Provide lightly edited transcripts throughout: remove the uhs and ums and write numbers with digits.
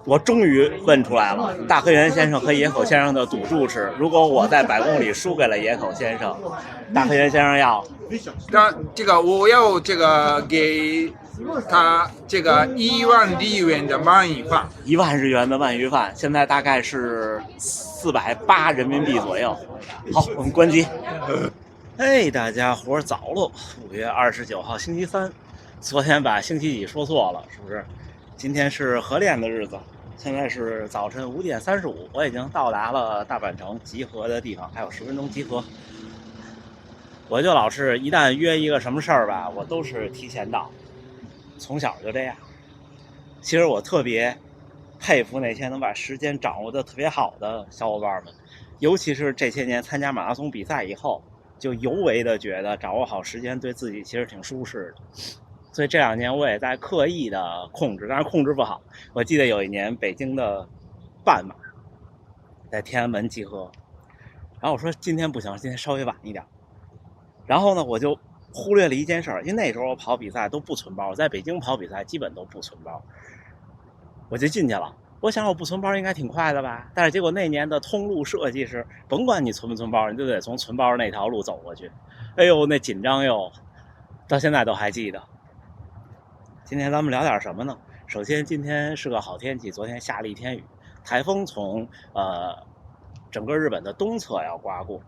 我终于问出来了，大河原先生和野口先生的赌注是，如果我在100公里输给了野口先生，大河原先生要，那这个我要这个给他这个10000日元的鳗鱼饭，10000日元的鳗鱼饭，现在大概是480人民币左右。好，我们关机。嘿，大家伙早喽！5月29号星期三，昨天把星期几说错了，是不是？今天是合练的日子，现在是早晨5点35，我已经到达了大阪城集合的地方，还有10分钟集合。我就老是一旦约一个什么事儿吧，我都是提前到，从小就这样。其实我特别佩服那些能把时间掌握的特别好的小伙伴们，尤其是这些年参加马拉松比赛以后，就尤为的觉得掌握好时间对自己其实挺舒适的。所以这2年我也在刻意的控制，但是控制不好。我记得有一年北京的半马在天安门集合，然后我说今天不行，今天稍微晚一点。然后呢，我就忽略了一件事儿，因为那时候我跑比赛都不存包，我在北京跑比赛基本都不存包，我就进去了。我想我不存包应该挺快的吧，但是结果那年的通路设计是，甭管你存不存包，你就得从存包那条路走过去。哎呦，那紧张哟，到现在都还记得。今天咱们聊点什么呢？首先今天是个好天气，昨天下了一天雨，台风从整个日本的东侧要刮过，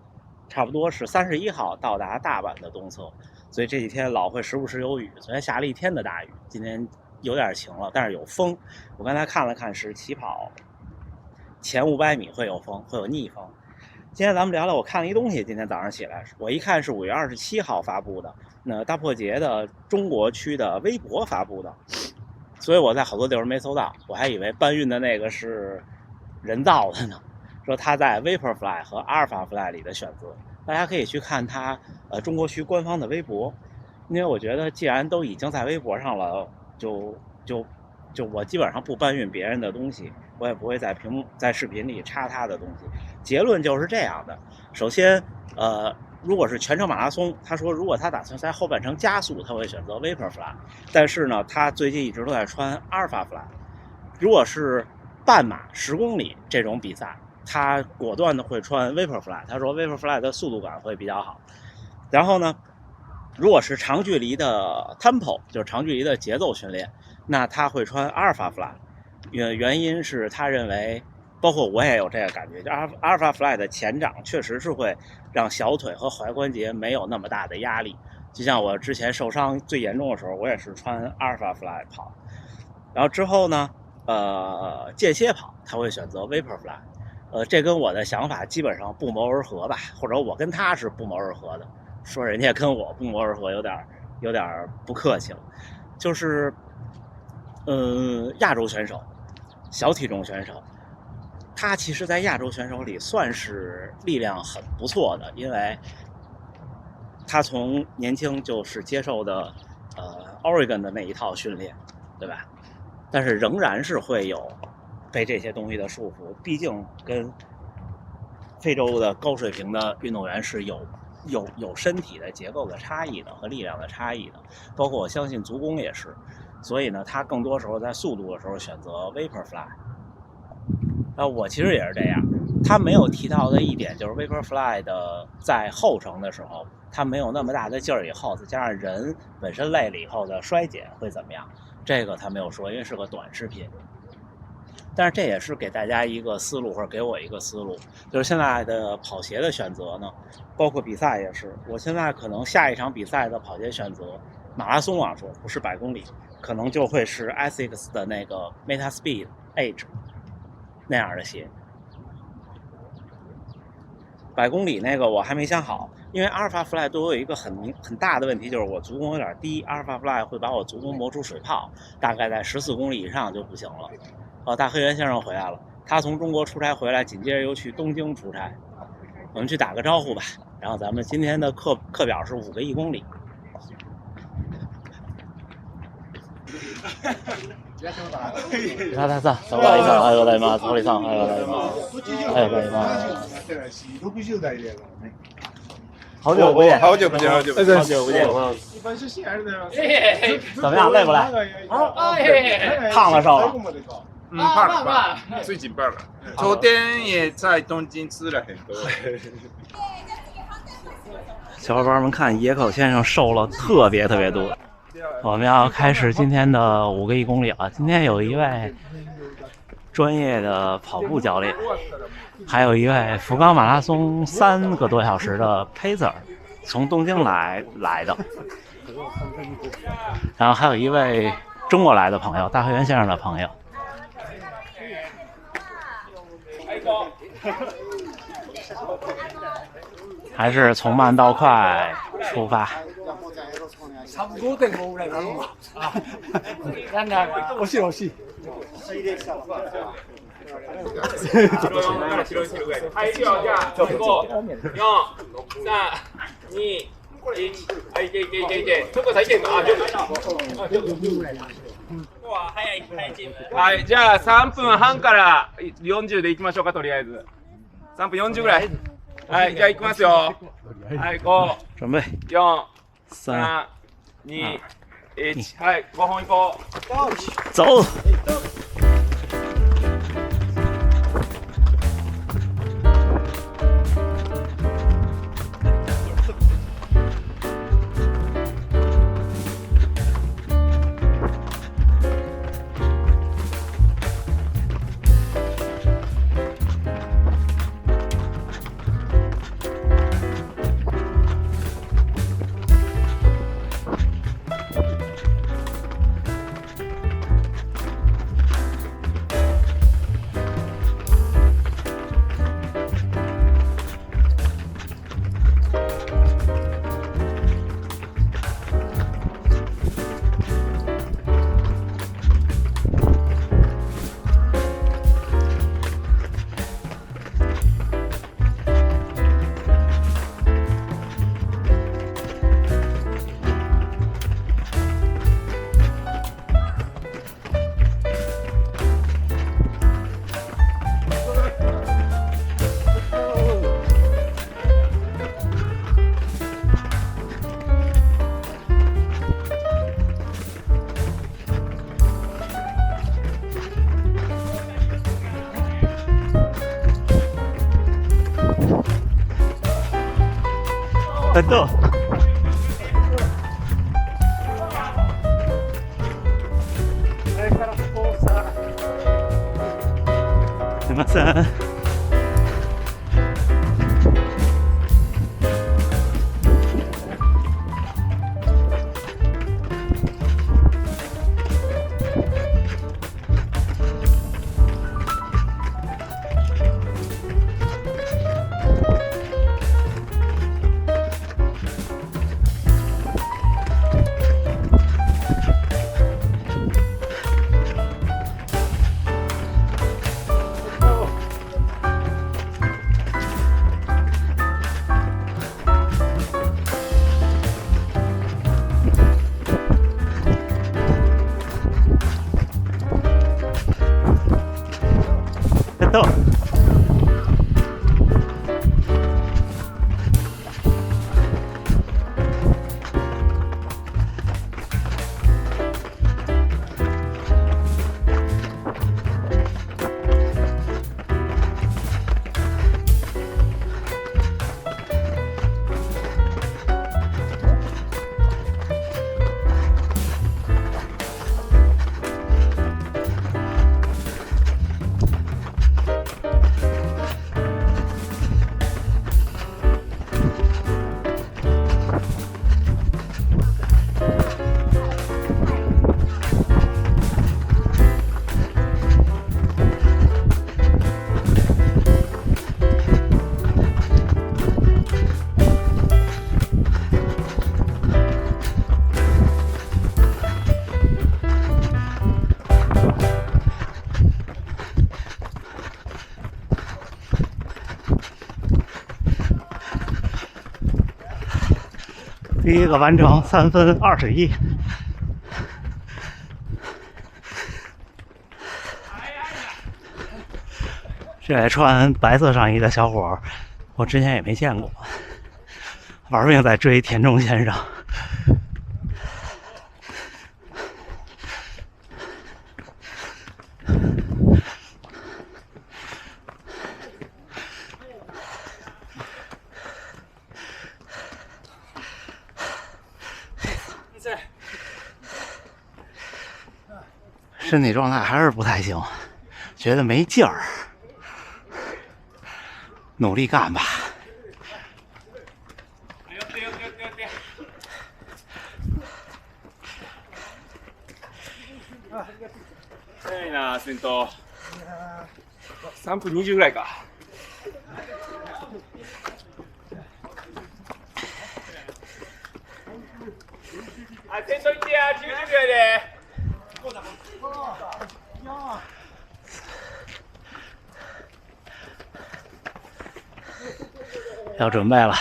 差不多是31号到达大阪的东侧，所以这几天老会时不时有雨。昨天下了一天的大雨，今天有点晴了，但是有风。我刚才看了看，是起跑前500米会有风，会有逆风。今天咱们聊聊，我看了一东西，今天早上起来，我一看是5月27号发布的，那大破节的中国区的微博发布的，所以我在好多地方没搜到，我还以为搬运的那个是人造的呢。说他在 Vaporfly 和 Alphafly 里的选择，大家可以去看他中国区官方的微博，因为我觉得既然都已经在微博上了，就我基本上不搬运别人的东西，我也不会在视频里插他的东西。结论就是这样的。首先如果是全程马拉松，他说如果他打算在后半程加速，他会选择 Vaporfly， 但是呢他最近一直都在穿 Alphafly。 如果是半马10公里这种比赛，他果断的会穿 Vaporfly， 他说 Vaporfly 的速度感会比较好。然后呢，如果是长距离的 Tempo， 就是长距离的节奏训练，那他会穿 Alphafly。 原因是他认为，包括我也有这个感觉，就 Alphafly 的前掌确实是会让小腿和踝关节没有那么大的压力。就像我之前受伤最严重的时候，我也是穿 Alphafly 跑。然后之后呢间歇跑他会选择 Vaporfly。这跟我的想法基本上不谋而合吧，或者我跟他是不谋而合的。说人家跟我不谋而合有点不客气了。就是亚洲选手，小体重选手，他其实在亚洲选手里算是力量很不错的，因为他从年轻就是接受的Oregon 的那一套训练，对吧？但是仍然是会有被这些东西的束缚，毕竟跟非洲的高水平的运动员是有身体的结构的差异的和力量的差异的，包括我相信足弓也是。所以呢，他更多时候在速度的时候选择 Vaporfly。我其实也是这样。他没有提到的一点就是 Vaporfly 的在后程的时候，他没有那么大的劲儿，以后再加上人本身累了以后的衰减会怎么样，这个他没有说，因为是个短视频。但是这也是给大家一个思路，或者给我一个思路，就是现在的跑鞋的选择呢，包括比赛也是，我现在可能下一场比赛的跑鞋选择，马拉松啊说不是100公里，可能就会是 ASICS 的那个 Metaspeed Edge 那样的鞋。100公里那个我还没想好，因为 Alphafly 对我有一个很大的问题，就是我足弓有点低， Alphafly 会把我足弓磨出水泡，大概在14公里以上就不行了。大黑原先生回来了，他从中国出差回来，紧接着又去东京出差，我们去打个招呼吧。然后咱们今天的课表是5个1公里。さあ、おはようございます。堀さん、おはようございます。おはようございます。60代だからね。好久不见，好久不见。一般是西安人。怎么样？累不累？胖了瘦了？怕了吧？最近怕了。昨天也在东京吃了很多。小伙伴们看，野口先生瘦了特别多。我们要开始今天的5个1公里了。今天有一位专业的跑步教练，还有一位福冈马拉松3个多小时的 pacer， 从东京来的，然后还有一位中国来的朋友，大河原先生的朋友。还是从慢到快出发。差不多5.5ぐらいなのか。なんだ、惜しい。はい、じゃあ、5、4、3、2、1、はい、いけ。ちょっとさ、いけんの？あ、はい、じゃあ3分半から40でいきましょうか、とりあえず。3分40ぐらい。はい、じゃあいきますよ。はい、5、準備4、3、 2、1、はい、5本行こう。走。どう？すいません。どう？第一个完成3分21。这穿白色上衣的小伙儿，我之前也没见过，玩命在追田中先生。身体状态还是不太行，觉得没劲儿，努力干吧。早いな、先頭。3分20ぐらいか。あ、先頭行ってや、90ぐらいで。要准备了。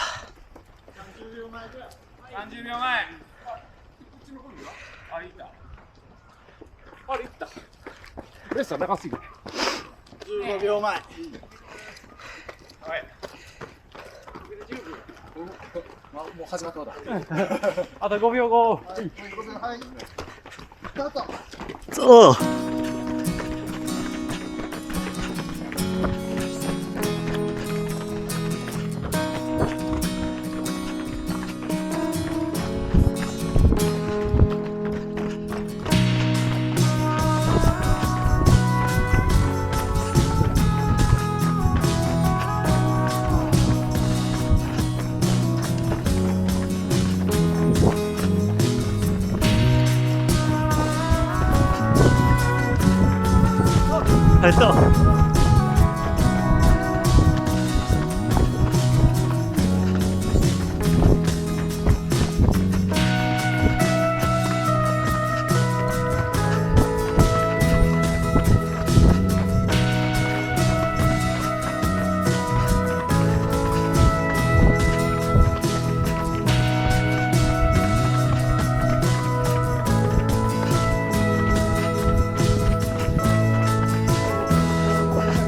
30秒前。あ、いった。あれ、いった。レースは長すぎる。15秒前。はい。もう始まっただ。あと5秒後。走。快到！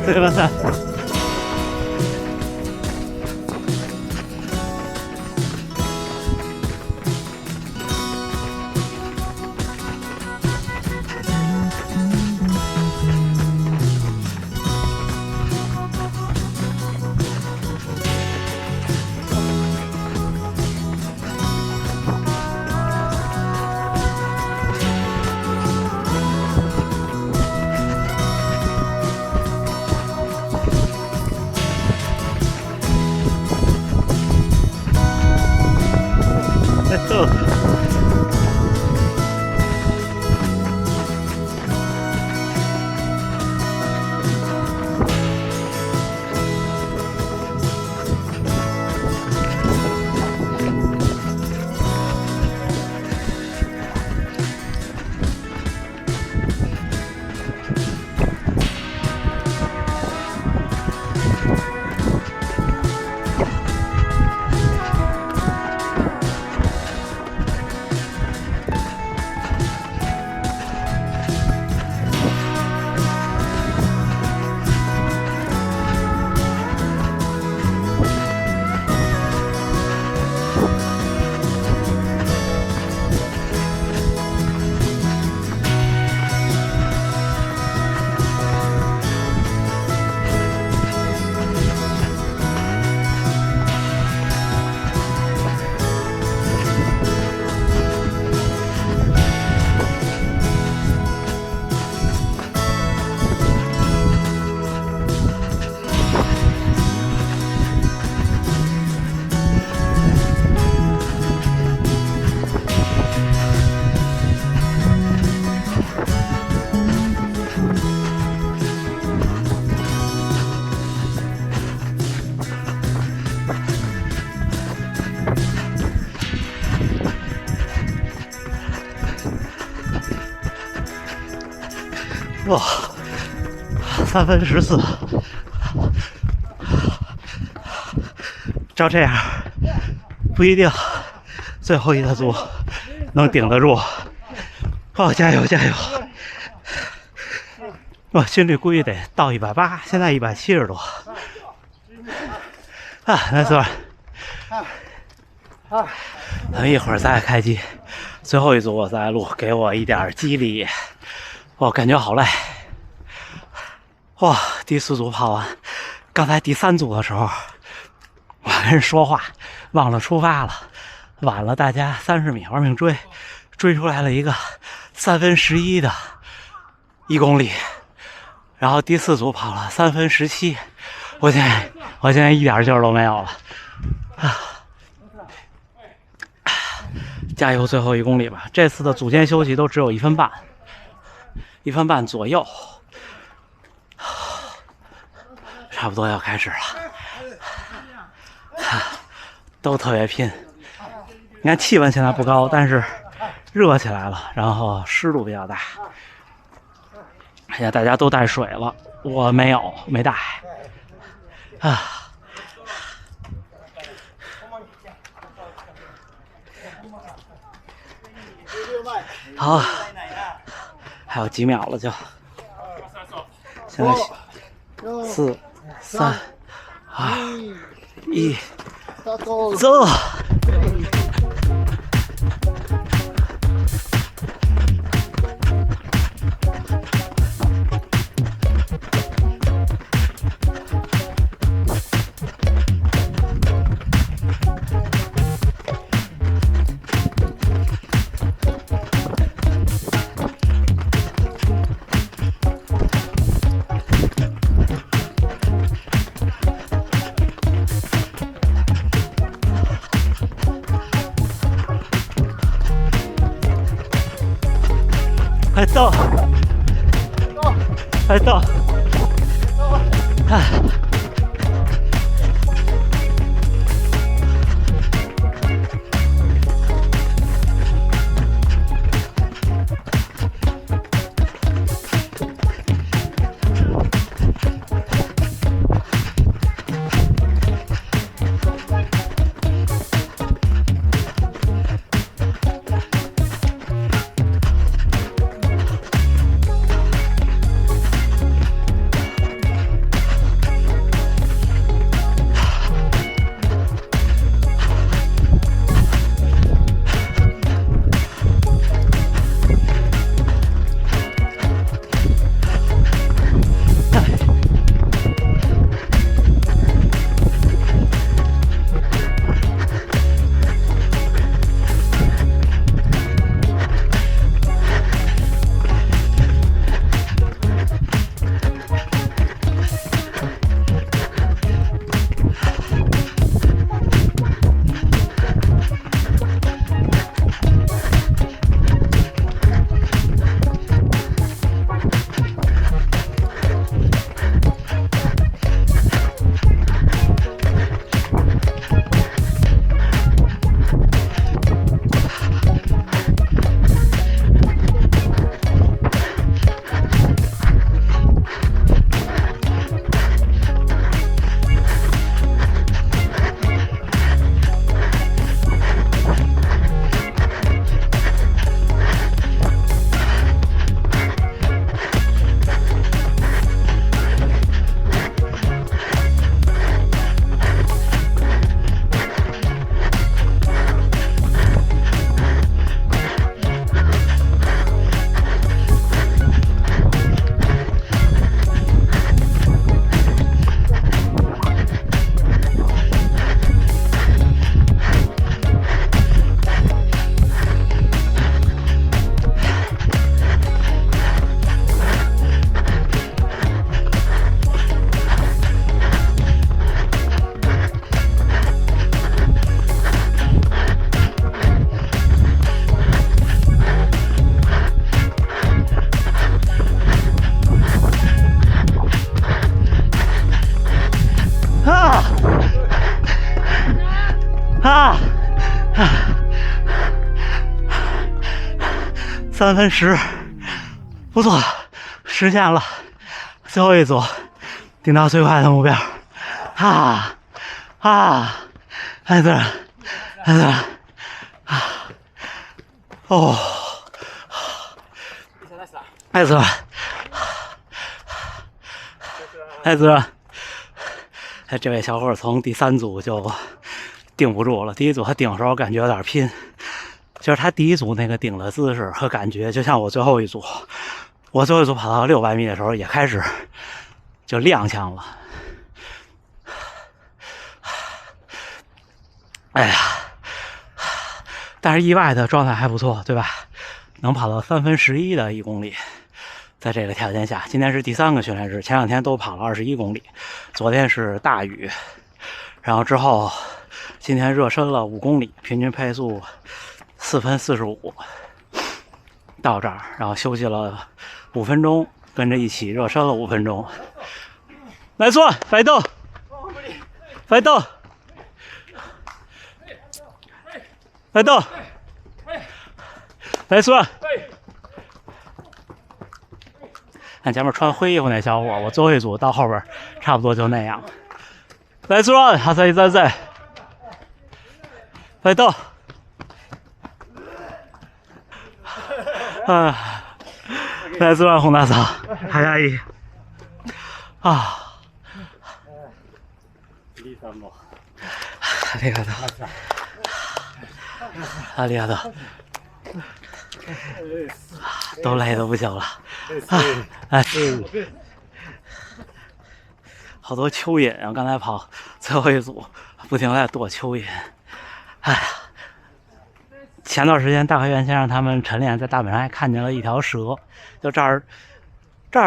すいません。哇，3分14，照这样不一定最后一个组能顶得住。哦，加油加油！我心率估计得到180，现在170多。啊，没错。咱们一会儿再开机，最后一组我再录，给我一点激励。我感觉好累。哇，第4组跑完，刚才第3组的时候，我跟人说话忘了出发了，晚了大家30米，玩命追出来了一个3分11的1公里，然后第4组跑了3分17，我现在一点劲儿都没有了啊！加油，最后1公里吧！这次的组间休息都只有1分半，1分半左右，差不多要开始了，都特别拼。你看气温现在不高，但是热起来了，然后湿度比较大。现在大家都带水了，我没有，没带啊。好，还有几秒了就。现在4、3、2、1，走！快到！快到！哎。3分10，不错，实现了最后一组，顶到最快的目标。太自然，太自然哦，太自然，太自然。哎，这位小伙从第3组就顶不住了，第1组他顶的时候感觉有点拼。就是他第1组那个顶的姿势和感觉，就像我最后一组，我最后一组跑到600米的时候也开始就踉跄了。哎呀，但是意外的状态还不错，对吧？能跑到3分11的1公里，在这个条件下，今天是第3个训练日，前2天都跑了21公里，昨天是大雨，然后之后今天热身了5公里，平均配速4分45，到这儿，然后休息了5分钟，跟着一起热身了5分钟。Nice one， 快动，快动，快动 ，Nice one。看前面穿灰衣服那小伙，我最后一组到后边差不多就那样。Nice one， 还在，快动。Nice one， 洪大嫂，还压抑。ありがとう。ありがとう。都累得不行了。好多蚯蚓啊！刚才跑最后一组，不停在躲蚯蚓。哎呀，前段时间大河原先生他们晨练在大本山还看见了一条蛇，就这儿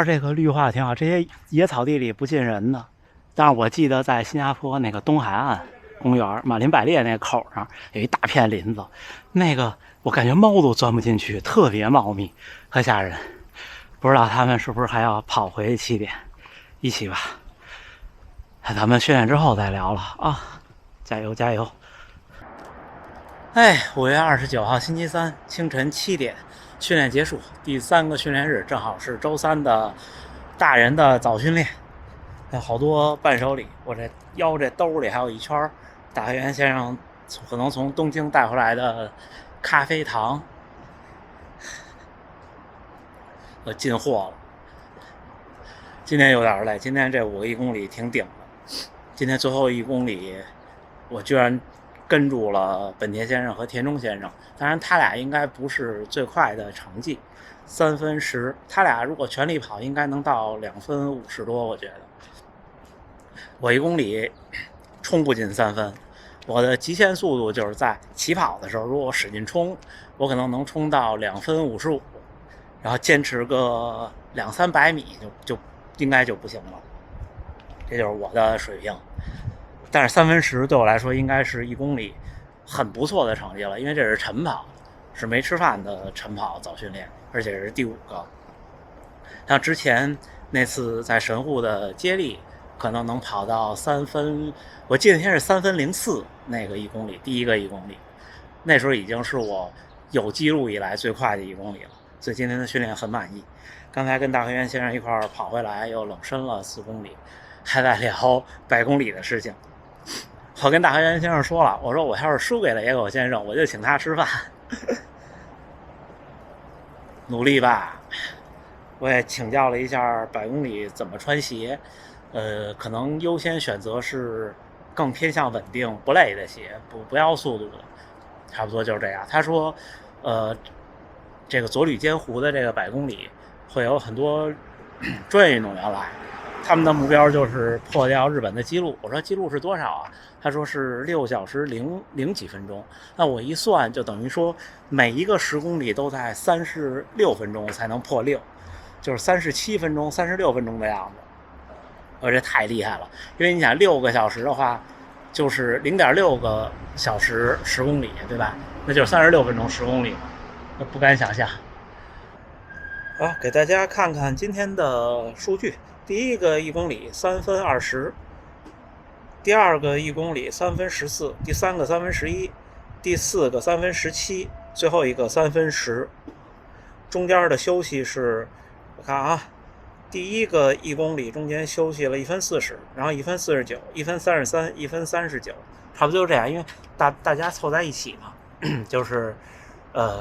这个绿化挺好，这些野草地里不进人的。但是我记得在新加坡那个东海岸公园马林百列那口上有一大片林子，那个我感觉猫都钻不进去，特别茂密，可吓人。不知道他们是不是还要跑回起点，一起吧。咱们训练之后再聊了啊，加油加油！哎，5月29号星期三清晨7点，训练结束，第3个训练日，正好是周3的大人的早训练。好多伴手礼，我这腰这兜里还有一圈大河原先生可能从东京带回来的咖啡糖，我进货了。今天有点累，今天这5个1公里挺顶的。今天最后1公里，我居然跟住了本田先生和田中先生，当然他俩应该不是最快的成绩，3分10，他俩如果全力跑，应该能到2分50多，我觉得。我1公里冲不进3分，我的极限速度就是在起跑的时候，如果我使劲冲，我可能能冲到2分55，然后坚持个200-300米就应该就不行了，这就是我的水平。但是3分10对我来说应该是1公里很不错的成绩了，因为这是晨跑，是没吃饭的晨跑早训练，而且是第5个。像之前那次在神户的接力，可能能跑到3分，我记得那天是3分04那个1公里，第1个1公里，那时候已经是我有记录以来最快的1公里了，所以今天的训练很满意。刚才跟大河原先生一块跑回来，又冷身了4公里，还在聊100公里的事情。我跟大河原先生说了，我说我要是输给了野狗先生，我就请他吃饭。努力吧。我也请教了一下100公里怎么穿鞋，可能优先选择是更偏向稳定不累的鞋，不要速度的，差不多就是这样。他说，这个佐吕间湖的这个100公里会有很多专业运动员来，他们的目标就是破掉日本的记录。我说记录是多少啊？他说是6小时0几分钟。那我一算，就等于说每一个10公里都在36分钟才能破6，就是37分钟、36分钟的样子。我这太厉害了，因为你想6个小时的话，就是0.6个小时10公里，对吧？那就是36分钟10公里，不敢想象。好，给大家看看今天的数据。第1个1公里3分20，第2个1公里3分14，第3个3分11，第4个3分17，最后一个3分10。中间的休息是，我看啊，第1个1公里中间休息了1分40，然后1分49， 1分33， 1分39，差不多就这样，因为大家凑在一起嘛，就是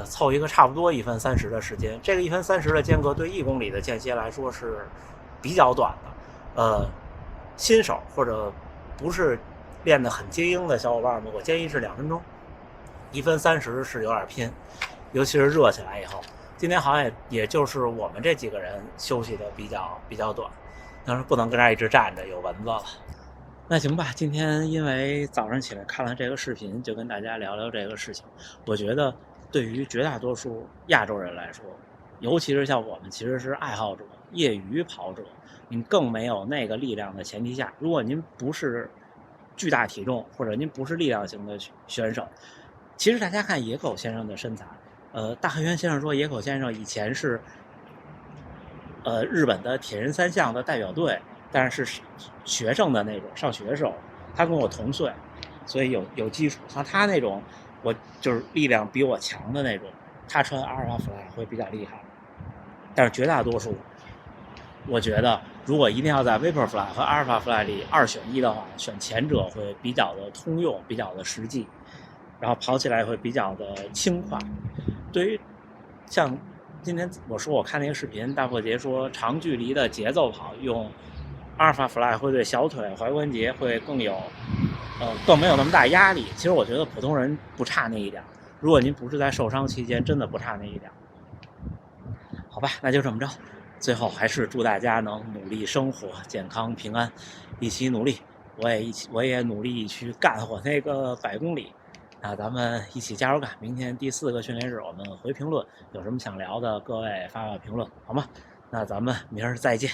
凑一个差不多1分30的时间。这个1分30的间隔对1公里的间歇来说是比较短的，新手或者不是练得很精英的小伙伴们，我建议是2分钟。1分30是有点拼，尤其是热起来以后。今天好像也就是我们这几个人休息的比较短，但是不能跟这儿一直站着，有蚊子了。那行吧，今天因为早上起来看了这个视频，就跟大家聊聊这个事情。我觉得对于绝大多数亚洲人来说，尤其是像我们其实是爱好者、业余跑者，您更没有那个力量的前提下，如果您不是巨大体重或者您不是力量型的选手，其实大家看野狗先生的身材，大河原先生说野狗先生以前是日本的铁人三项的代表队，但是学生的那种上学时候，他跟我同岁，所以有基础。像他那种，我就是力量比我强的那种，他穿阿尔法 fly 会比较厉害。但是绝大多数，我觉得如果一定要在 Vaporfly 和 Alpha Fly 里2选1的话，选前者会比较的通用，比较的实际，然后跑起来会比较的轻快。对于像今天我看那个视频，大破节说长距离的节奏跑用 Alpha Fly 会对小腿、踝关节会更没有那么大压力。其实我觉得普通人不差那一点，如果您不是在受伤期间，真的不差那一点。好吧，那就这么着。最后还是祝大家能努力生活，健康平安，一起努力。我也努力去干我那个100公里。那咱们一起加油干！明天第4个训练日，我们回评论，有什么想聊的，各位发评论好吗？那咱们明儿再见。